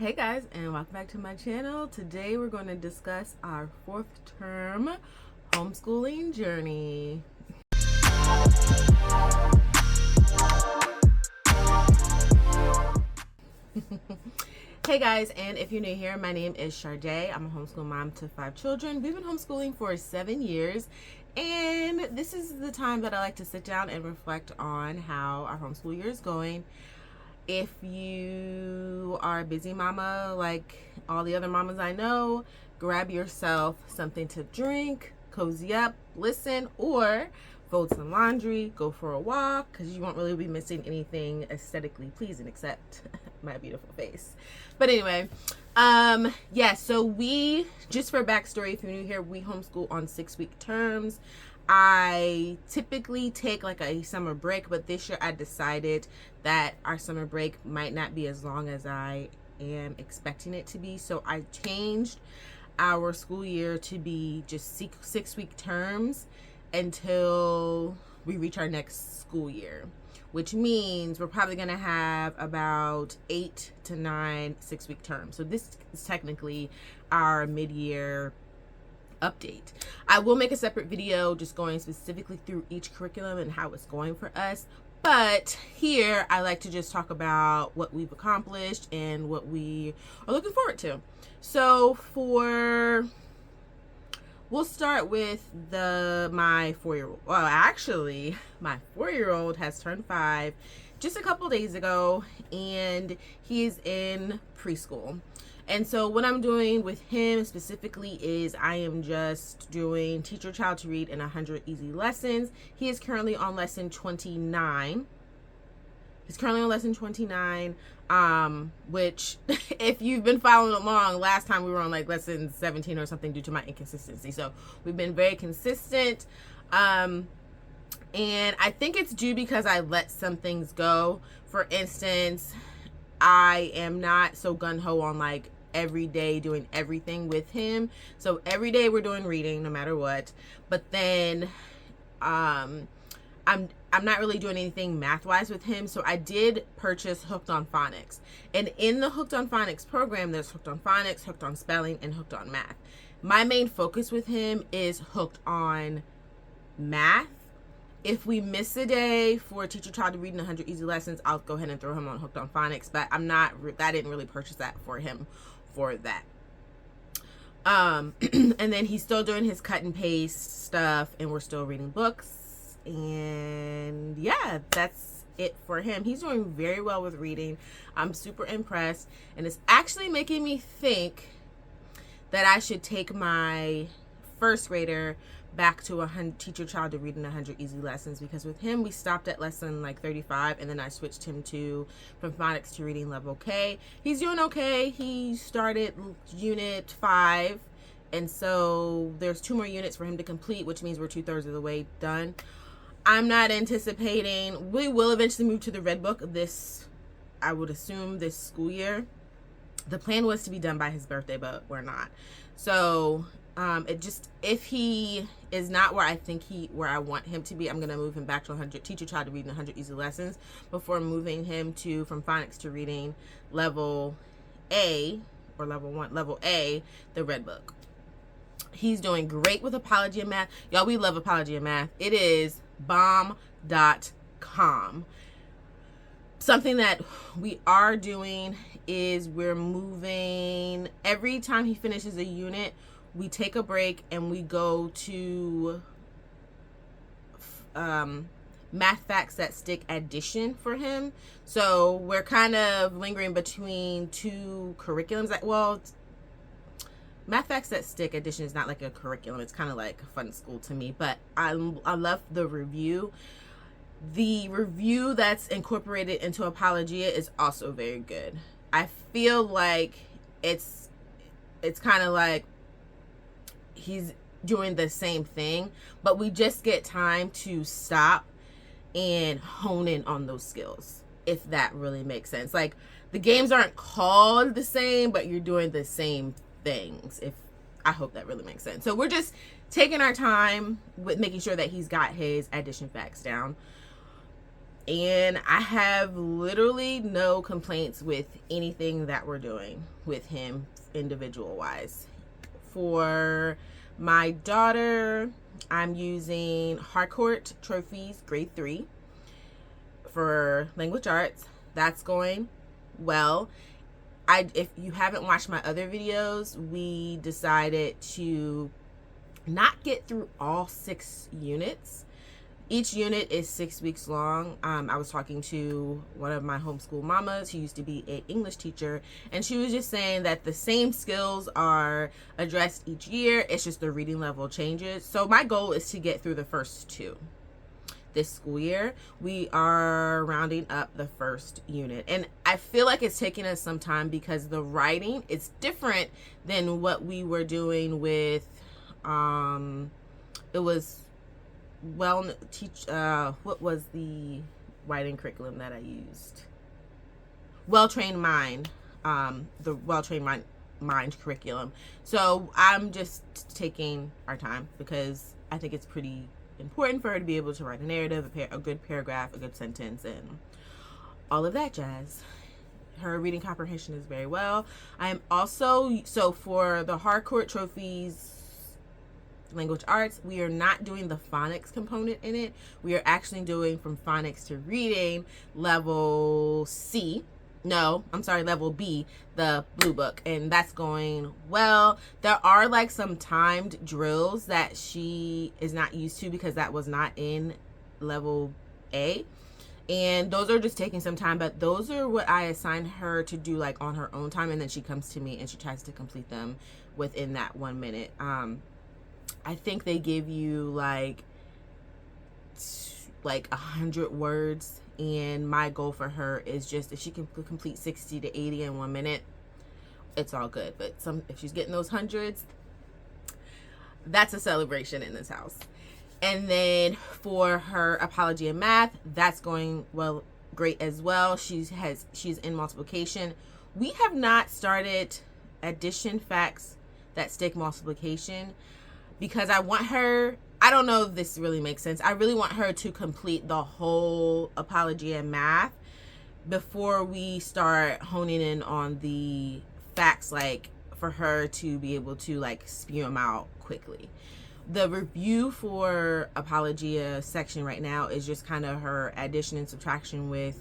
Hey guys, and welcome back to my channel. Today we're going to discuss our 4th term homeschooling journey. Hey guys, and if you're new here, my name is Shardae. I'm a homeschool mom to 5 children. We've been homeschooling for 7 years, and this is the time that I like to sit down and reflect on how our homeschool year is going. If you are a busy mama like all the other mamas I know, grab yourself something to drink, cozy up, listen, or fold some laundry, go for a walk, because you won't really be missing anything aesthetically pleasing except my beautiful face. But anyway, so we, just for backstory, if you're new here, we homeschool on 6-week terms. I typically take like a summer break, but this year I decided that our summer break might not be as long as I am expecting it to be. So I changed our school year to be just 6-week terms until we reach our next school year, which means we're probably going to have about 8 to 9 6-week terms. So this is technically our mid-year update. I will make a separate video just going specifically through each curriculum and how it's going for us. But here I like to just talk about what we've accomplished and what we are looking forward to. So we'll start with my 4-year-old. Well, actually, my 4-year-old has turned 5 just a couple days ago, and he's in preschool. And so what I'm doing with him specifically is I am just doing Teach Your Child to Read in 100 Easy Lessons. He is currently on lesson 29. Which if you've been following along, last time we were on like lesson 17 or something due to my inconsistency. So we've been very consistent. And I think it's due because I let some things go. For instance, I am not so gun-ho on like every day doing everything with him. So every day we're doing reading no matter what. But then I'm not really doing anything math-wise with him. So I did purchase Hooked on Phonics. And in the Hooked on Phonics program, there's Hooked on Phonics, Hooked on Spelling, and Hooked on Math. My main focus with him is Hooked on Math. If we miss a day for Teach Your Child to Read in 100 Easy Lessons, I'll go ahead and throw him on Hooked on Phonics. But I didn't really purchase that for him for that. And then he's still doing his cut and paste stuff, and we're still reading books. And yeah, that's it for him. He's doing very well with reading. I'm super impressed, and it's actually making me think that I should take my first grader back to Teach Your Child to Read in 100 Easy Lessons, because with him we stopped at lesson like 35, and then I switched him from phonics to reading level K. He's doing okay. He started unit 5, and so there's 2 more units for him to complete, which means we're 2/3 of the way done. I'm not anticipating, we will eventually move to the red book I would assume this school year. The plan was to be done by his birthday, but we're not. So if he is not where I want him to be, I'm going to move him back to Teach Your Child to Read in 100 Easy Lessons before moving him from phonics to reading level A, or level A, the red book. He's doing great with Apology and Math. Y'all, we love Apology and Math. It is bomb.com. Something that we are doing is we're moving, every time he finishes a unit, we take a break and we go to Math Facts That Stick addition for him. So we're kind of lingering between 2 curriculums. Math Facts That Stick edition is not like a curriculum. It's kind of like fun school to me. But I love the review. The review that's incorporated into Apologia is also very good. I feel like it's kind of like he's doing the same thing, but we just get time to stop and hone in on those skills, if that really makes sense. Like, the games aren't called the same, but you're doing the same things. I hope that really makes sense. So we're just taking our time with making sure that he's got his addition facts down. And I have literally no complaints with anything that we're doing with him individual wise. For my daughter, I'm using Harcourt Trophies grade 3 for language arts. That's going well. If you haven't watched my other videos, we decided to not get through all 6 units. Each unit is 6 weeks long. I was talking to one of my homeschool mamas who used to be an English teacher, and she was just saying that the same skills are addressed each year. It's just the reading level changes. So my goal is to get through the first 2 this school year. We are rounding up the first unit, and I feel like it's taking us some time because the writing is different than what we were doing with it was what was the writing curriculum that I used? Well-Trained Mind, the Well-Trained Mind curriculum. So I'm just taking our time because I think it's pretty important for her to be able to write a narrative, a good paragraph, a good sentence, and all of that jazz. Her reading comprehension is very well. I am also, so for the Harcourt Trophies language arts, we are not doing the phonics component in it. We are actually doing from phonics to reading level C. No, I'm sorry, level B, the blue book, and that's going well. There are like some timed drills that she is not used to because that was not in level A, and those are just taking some time, but those are what I assigned her to do like on her own time, and then she comes to me and she tries to complete them within that 1 minute. I think they give you like 100 words, and my goal for her is just if she can complete 60 to 80 in 1 minute, it's all good. But if she's getting those hundreds, that's a celebration in this house. And then for her apology in math, that's going well, great as well. She's in multiplication. We have not started addition facts that stick multiplication, because I want her, I don't know if this really makes sense, I really want her to complete the whole apology in math before we start honing in on the facts, like for her to be able to like spew them out quickly. The review for Apologia section right now is just kind of her addition and subtraction with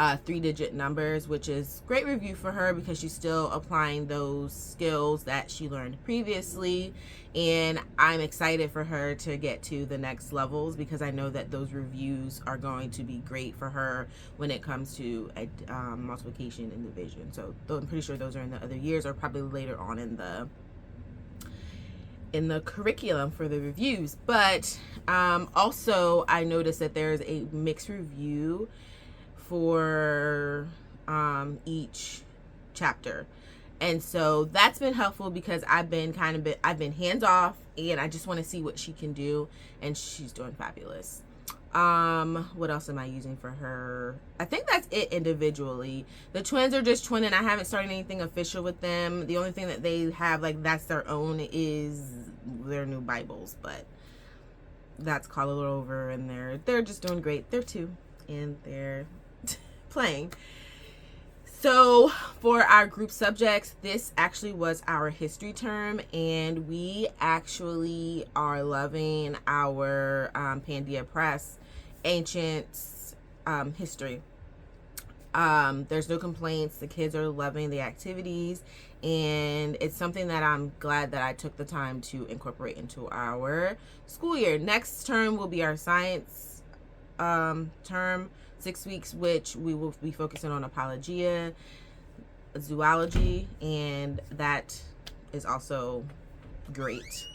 3-digit numbers, which is great review for her because she's still applying those skills that she learned previously, and I'm excited for her to get to the next levels because I know that those reviews are going to be great for her when it comes to multiplication and division. So I'm pretty sure those are in the other years or probably later on in the curriculum for the reviews. But also I noticed that there's a mixed review for each chapter, and so that's been helpful because I've been hands off and I just want to see what she can do, and she's doing fabulous. What else am I using for her? I think that's it individually. The twins are just twinning. I haven't started anything official with them. The only thing that they have like that's their own is their new Bibles, but that's called a little over, and they're just doing great. They're 2 and they're playing. So for our group subjects, this actually was our history term, and we actually are loving our Pandia Press ancient history. There's no complaints. The kids are loving the activities, and it's something that I'm glad that I took the time to incorporate into our school year. Next term will be our science term, 6 weeks, which we will be focusing on apologia, zoology, and that is also great.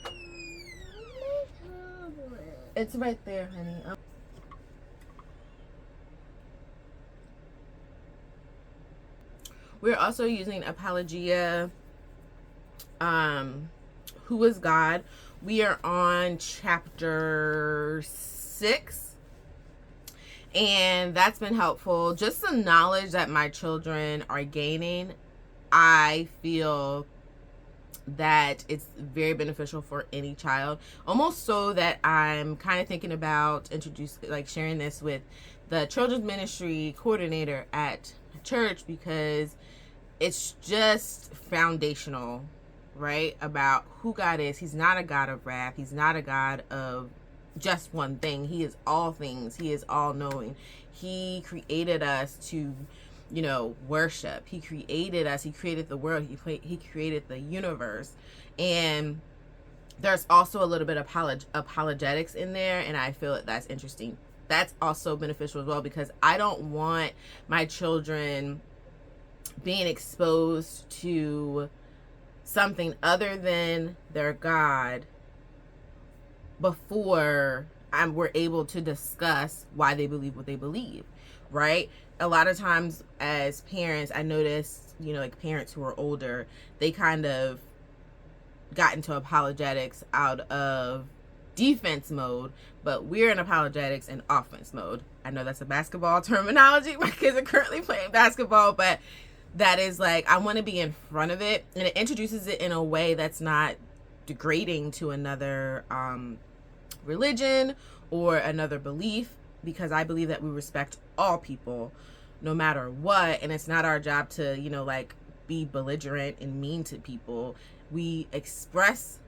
It's right there, honey. We're also using apologia, Who is God? We are on chapter 6. And that's been helpful. Just the knowledge that my children are gaining, I feel that it's very beneficial for any child, almost so that I'm kind of thinking about sharing this with the children's ministry coordinator at church, because it's just foundational, right, about who God is. He's not a God of wrath. He's not a God of just one thing. He is all things. He is all knowing. He created us to, worship. He created us. He created the world. He created the universe. And there's also a little bit of apologetics in there, and I feel that that's interesting. That's also beneficial as well, because I don't want my children being exposed to something other than their God before we're able to discuss why they believe what they believe, right? A lot of times as parents, I noticed, parents who are older, they kind of got into apologetics out of defense mode, but we're in apologetics and offense mode. I know that's a basketball terminology. My kids are currently playing basketball, but that is I want to be in front of it, and it introduces it in a way that's not degrading to another religion or another belief, because I believe that we respect all people no matter what, and it's not our job to be belligerent and mean to people. We express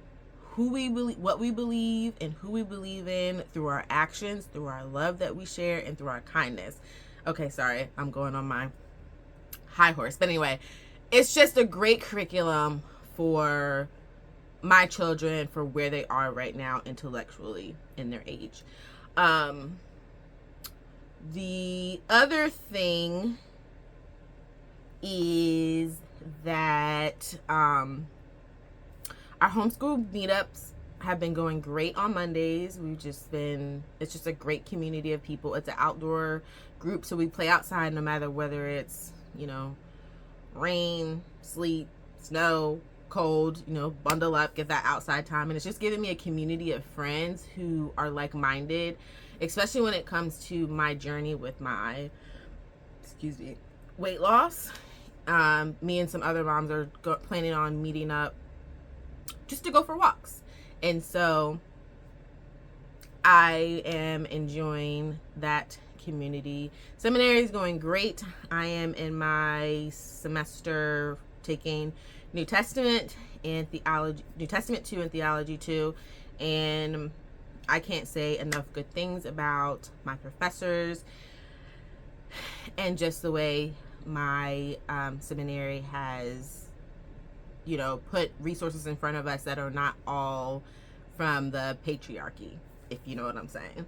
who we believe, what we believe, and who we believe in through our actions, through our love that we share, and through our kindness. Okay, sorry, I'm going on my high horse, but anyway, it's just a great curriculum for my children, for where they are right now intellectually in their age. The other thing is that our homeschool meetups have been going great on Mondays. It's just a great community of people. It's an outdoor group, so we play outside no matter whether it's, rain, sleet, snow, cold, bundle up, get that outside time. And it's just giving me a community of friends who are like-minded, especially when it comes to my journey with my, weight loss. Me and some other moms are planning on meeting up just to go for walks. And so I am enjoying that community. Seminary is going great. I am in my semester taking New Testament 2 and Theology 2, and I can't say enough good things about my professors and just the way my seminary has, put resources in front of us that are not all from the patriarchy, if you know what I'm saying.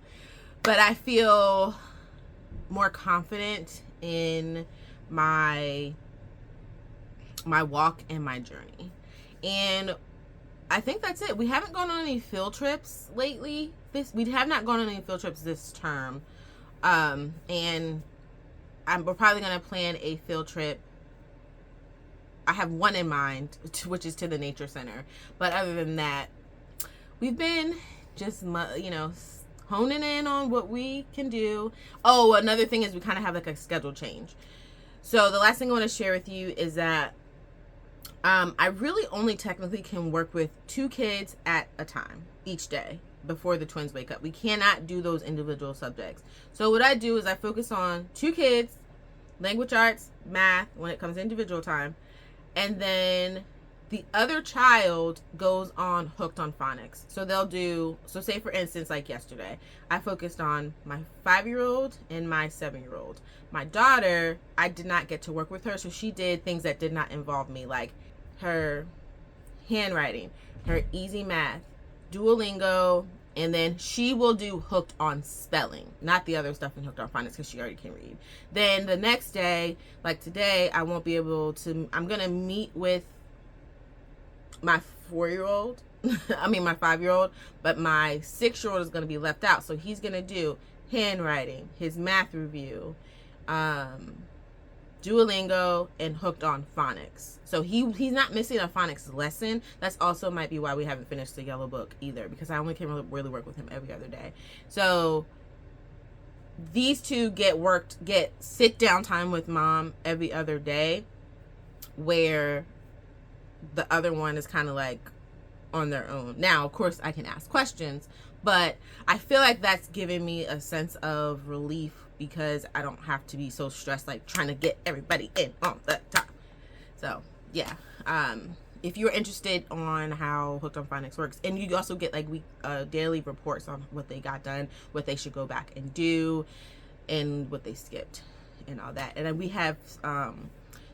But I feel more confident in my walk and my journey. And I think that's it. We haven't gone on any field trips lately. We have not gone on any field trips this term. And we're probably going to plan a field trip. I have one in mind, which is to the nature center. But other than that, we've been just, honing in on what we can do. Oh, another thing is we kind of have a schedule change. So the last thing I want to share with you is that I really only technically can work with 2 kids at a time each day before the twins wake up. We cannot do those individual subjects. So what I do is I focus on 2 kids, language arts, math, when it comes to individual time, and then the other child goes on hooked on phonics. So say for instance, like yesterday, I focused on my 5-year-old and my 7-year-old. My daughter, I did not get to work with her, so she did things that did not involve me, like her handwriting, her easy math, Duolingo, and then she will do hooked on spelling, not the other stuff in hooked on phonics because she already can read. Then the next day, like today, I won't be able to, I'm going to meet with my 4-year-old, my 5-year-old, but my 6-year-old is going to be left out. So he's going to do handwriting, his math review, Duolingo, and hooked on phonics. So he's not missing a phonics lesson. That's also might be why we haven't finished the yellow book either, because I only can really work with him every other day. So these 2 get sit down time with mom every other day, where the other one is kind of like on their own. Now, of course, I can ask questions, but I feel like that's giving me a sense of relief because I don't have to be so stressed, like trying to get everybody in on the time. So yeah, if you're interested on how Hooked on Phonics works, and you also get like daily reports on what they got done, what they should go back and do, and what they skipped and all that. And then we have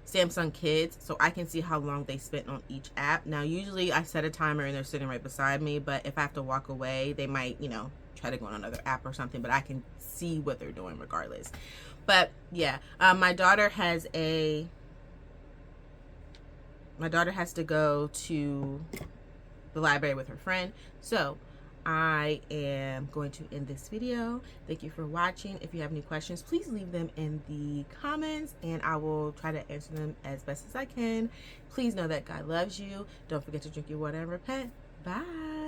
Samsung Kids, so I can see how long they spent on each app. Now usually I set a timer and they're sitting right beside me, but if I have to walk away, they might, you know, try to go on another app or something, but I can see what they're doing regardless. But yeah, my daughter has to go to the library with her friend, so I am going to end this video. Thank you for watching. If you have any questions, please leave them in the comments and I will try to answer them as best as I can. Please know that God loves you. Don't forget to drink your water and repent. Bye.